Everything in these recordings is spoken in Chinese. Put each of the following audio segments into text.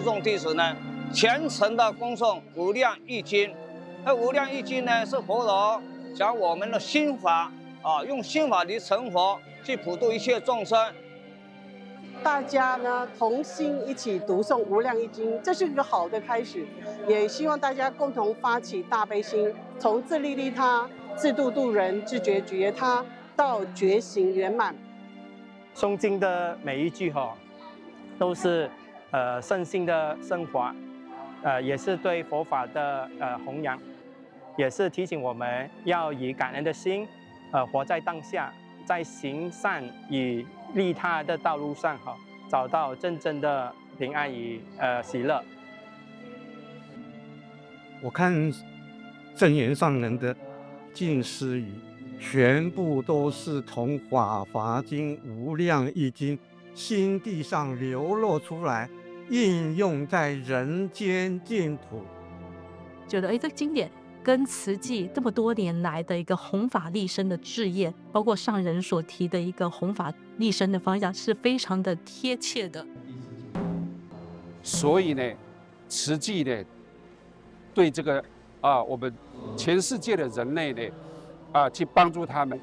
众弟子呢，虔诚的恭诵《无量易经》。那《无量易经》呢，是佛陀讲我们的心法啊，用心法来成佛，去普度一切众生。大家呢同心一起读诵《无量易经》，这是一个好的开始。也希望大家共同发起大悲心，从自利利他、自度度人、自觉觉他，到觉行圆满。诵经的每一句都是圣性的升华，也是对佛法的弘扬，也是提醒我们要以感恩的心，活在当下，在行善与利他的道路上找到真正的平安与喜乐。我看正言上人的近思语，全部都是从《法华经》《无量易经》心地上流露出来，应用在人间净土。觉得这经典跟慈济这么多年来的一个弘法利生的志业，包括上人所提的一个弘法利生的方向，是非常的贴切的。所以呢，慈济呢，对这个我们全世界的人类呢，去帮助他们，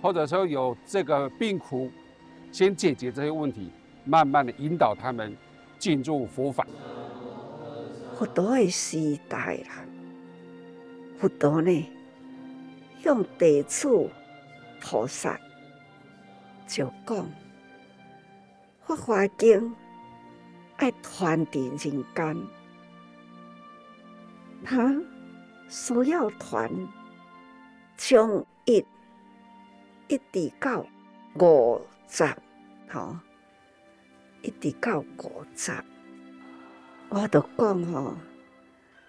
或者说有这个病苦，先解决这些问题，慢慢的引导他们进入佛法。佛陀的时代啦，佛陀呢，向地处菩萨就讲，《法华经》爱传递人间，他需要传，从一直到50，一直到50。我就讲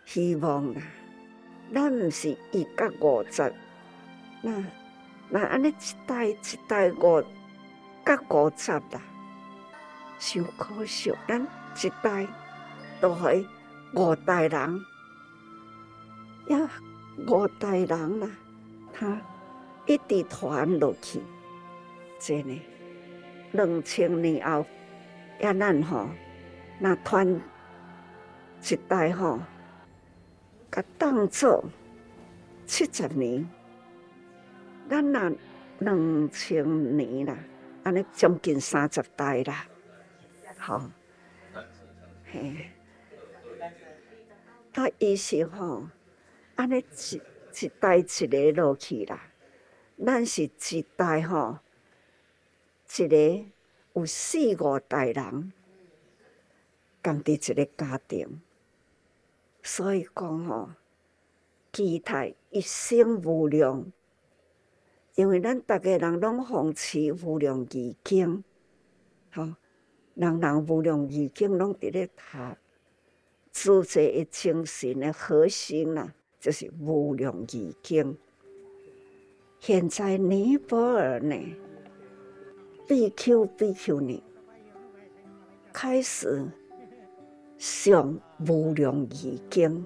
希望啦，咱唔是1到50，那安尼一代5到50啦，伤可惜。咱一代都系5代人，呀5代人啦，他一直传落去，真的2000年后，呀咱那传一代甲当做70年，咱那2000年啦，安尼将近30代啦，嘿，他意思安尼一代一个落去啦，咱是一代一个有4、5代人共伫一个家庭。所以讲期待一生无量，因为咱大家人拢奉持无量义经，人无量义经拢伫咧读，诸者的精神的核心啦，就是无量义经。现在尼泊尔呢，BQ 呢开始上无量义经，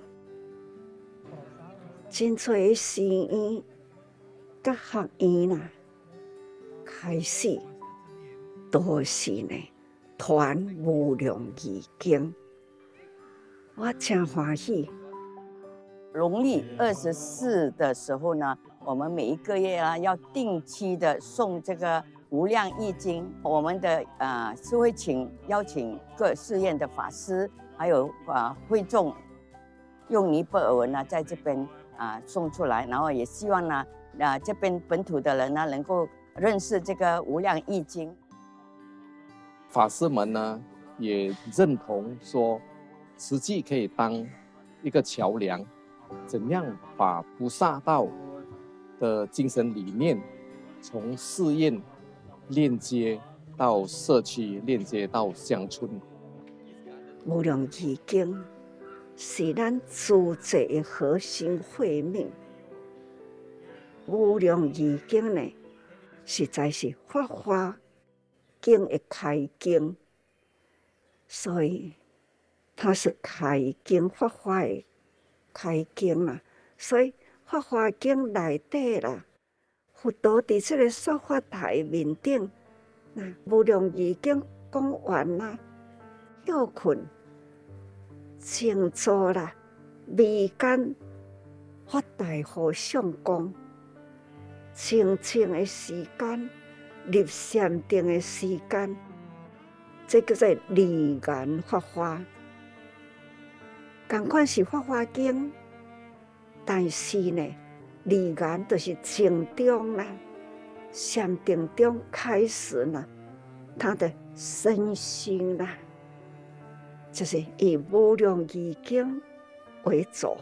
真侪的寺院甲学院啦，开始都是呢传无量义经，我真欢喜。农历24的时候呢，我们每一个月要定期的诵这个无量易经。我们的是会邀请各寺院的法师，还有会众，用尼泊尔文在这边诵出来，然后也希望呢这边本土的人呢能够认识这个无量易经。法师们呢也认同说，慈济可以当一个桥梁，怎样把菩萨道的精神理念从寺院链接到社区，链接到乡村。无量义经是咱诸者的核心慧命。无量义经呢，实在是法华经的开经，所以它是开经法华的开经啦。所以法华经内底啦，佛陀伫这个说法台面顶，无量义经讲完啦，休困静坐啦，眉间发大和相公，静静的时间，入禅定的时间，这叫做离眼发花。同款是《法华经》，但是呢，离眼就是静中啦，禅定中开始呢，他的身心啦，就是以无量义经为主，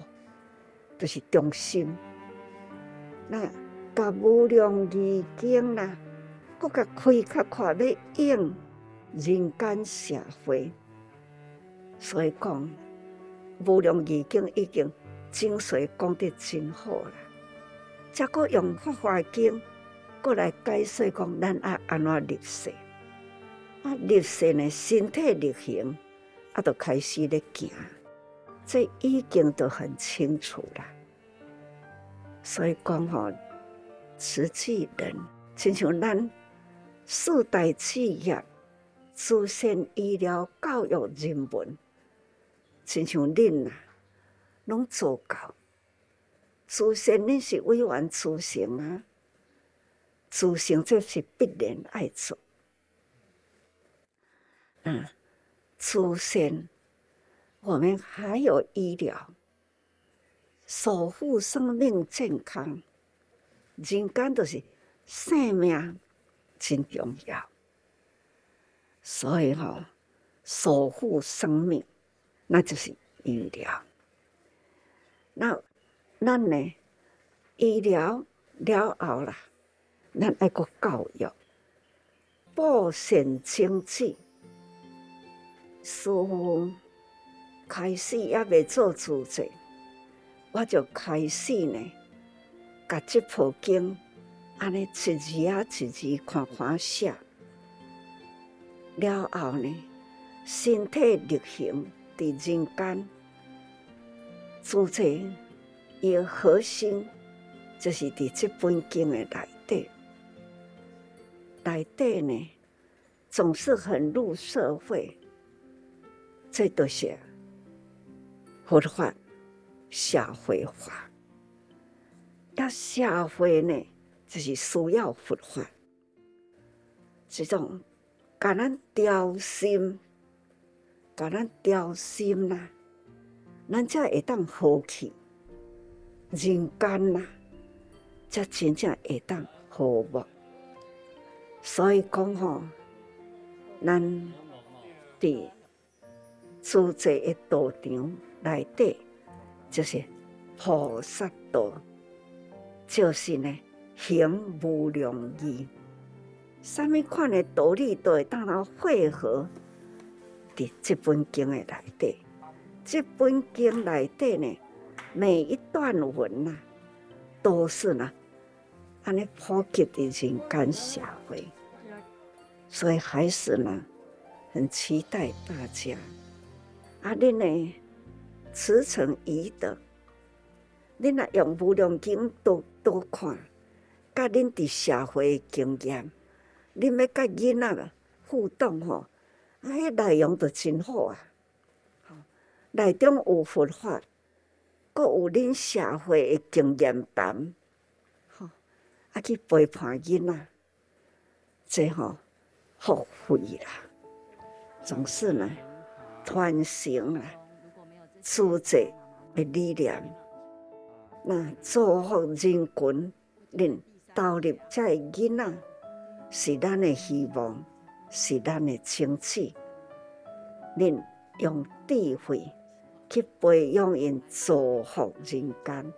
就是中心。那甲无量义经啦，搁甲开较看要应人间社会，所以讲。无量义经已经精髓讲得真好啦，再搁用法华经，搁来解释讲咱爱安怎入世。入世呢，身体力行，就开始咧行，这已经都很清楚啦。所以讲吼，慈济人，亲像咱四大企业、慈善医疗、教育人文。亲像恁啊，拢做到。慈善恁是委员慈善啊，慈善这是必然爱做。慈善，我们还有医疗，守护生命健康。人间就是生命真重要，所以守护生命。那就是医疗。那咱呢？医疗了后啦，咱爱个教育，报善经济。师父开始也未做主席，我就开始呢，甲这部经安尼一字啊一字看看写。了后呢，身体力行。在人间，主题伊的核心就是伫这本经的内底。内底呢，总是很入社会，这都是佛法、社会化。要社会呢，就是需要佛法，这种甲咱调心。甲咱调心啦，咱才会当好去人间啦，才真正会当和睦。所以讲吼，咱伫自在的道场内底，就是菩萨道，就是呢行无量义。什么款的道理都会当来汇合。伫这本经的内底，这本经内底呢，每一段文啊，都是呢，安尼普及的人间社会，所以还是呢，很期待大家。恁呢，慈诚宜德，恁若用无量经多看，甲恁伫社会的经验，恁要甲囡仔互动吼。迄内容就真好啊！内中有佛法，阁有恁社会的经验谈，去陪伴囡仔，这福慧啦，总是呢传承啦，自在的理念，那造福人群，恁投入这囡仔，是咱的希望。是咱的亲戚，恁用智慧去培养因，造福人间，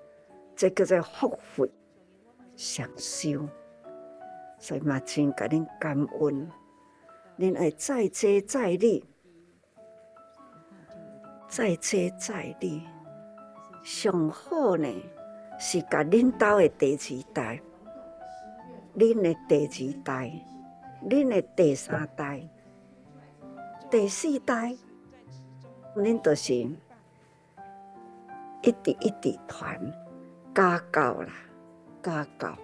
这叫做福慧享受。所以嘛，真甲恁感恩，恁爱再接再厉，再接再厉。上好呢，是甲恁兜的第二代，恁的第二代。恁的第三代、第四代，恁就是一直传家教啦，家教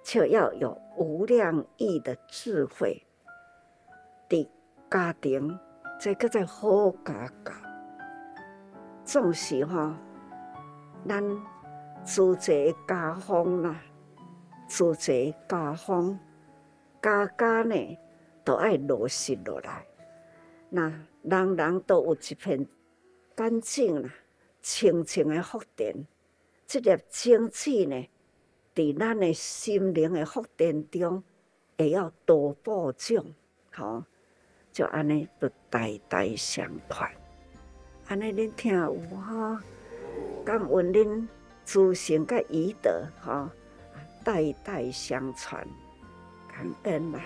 就要有无量义的智慧的家庭，这个叫好家教。总是咱自济家风啦，自济家风，家家呢都爱落实落来。那人人都有一片干净啦、清净的福田，这粒种子呢，伫咱的心灵的福田中，会要多播种，就安尼就代代相传。安尼恁听有感恩恁祖先甲遗德代代相传，感恩啦。